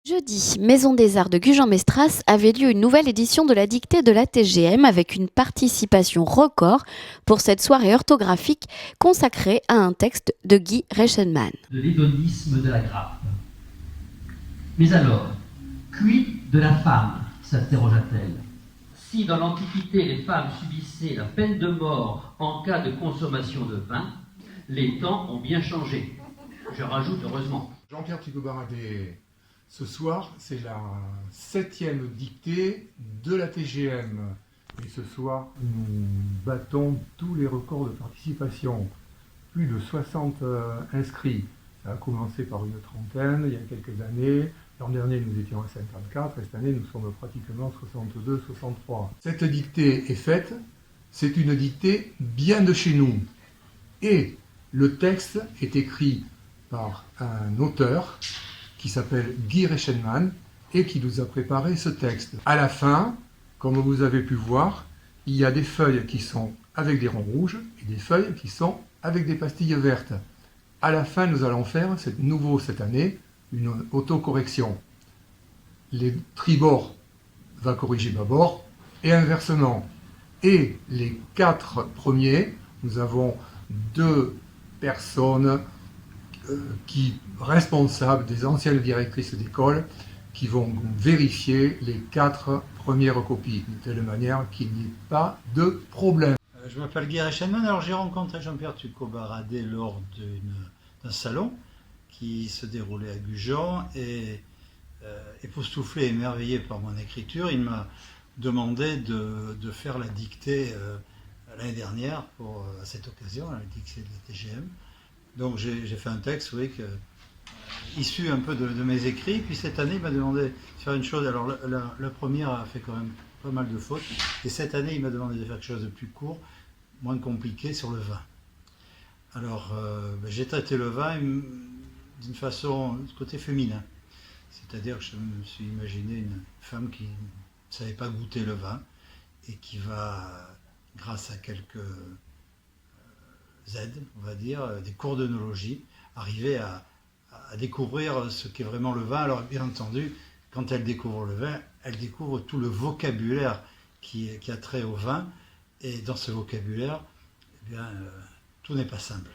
Jeudi, Maison des Arts de Gujan-Mestras avait lieu une nouvelle édition de la dictée de la TGM avec une participation record pour cette soirée orthographique consacrée à un texte de Guy Reichenmann. De l'hédonisme de la grappe. Mais alors, quid de la femme, s'interrogea-t-elle. Si dans l'Antiquité les femmes subissaient la peine de mort en cas de consommation de vin, les temps ont bien changé. Je rajoute heureusement. Jean-Pierre Pico-Baradé, ce soir, c'est la 7e dictée de la TGM. Et ce soir, nous battons tous les records de participation. Plus de 60 inscrits. Ça a commencé par une trentaine il y a quelques années. L'an dernier, nous étions à 54 et cette année, nous sommes pratiquement 62, 63. Cette dictée est faite. C'est une dictée bien de chez nous. Et le texte est écrit par un auteur qui s'appelle Guy Reichenmann et qui nous a préparé ce texte. À la fin, comme vous avez pu voir, il y a des feuilles qui sont avec des ronds rouges et des feuilles qui sont avec des pastilles vertes. À la fin, nous allons faire, c'est nouveau cette année, une autocorrection. Les tribord va corriger bâbord et inversement. Et les 4 premiers, nous avons 2 personnes responsables des anciennes directrices d'école qui vont vérifier les 4 premières copies, de telle manière qu'il n'y ait pas de problème. Je m'appelle Guy Reichenmann, alors j'ai rencontré Jean-Pierre Pico-Baradé lors d'un salon qui se déroulait à Gujan et époustouflé, émerveillé par mon écriture, il m'a demandé de faire la dictée l'année dernière à cette occasion, la dictée de la TGM. Donc j'ai fait un texte, oui, issu un peu de mes écrits. Puis cette année, il m'a demandé de faire une chose. Alors la première a fait quand même pas mal de fautes. Et cette année, il m'a demandé de faire quelque chose de plus court, moins compliqué, sur le vin. Alors j'ai traité le vin d'une façon, du côté féminin. C'est-à-dire que je me suis imaginé une femme qui ne savait pas goûter le vin et qui va, grâce à quelques aides, on va dire, des cours d'œnologie, arriver à découvrir ce qu'est vraiment le vin. Alors bien entendu, quand elle découvre le vin, elle découvre tout le vocabulaire qui a trait au vin. Et dans ce vocabulaire, eh bien, tout n'est pas simple.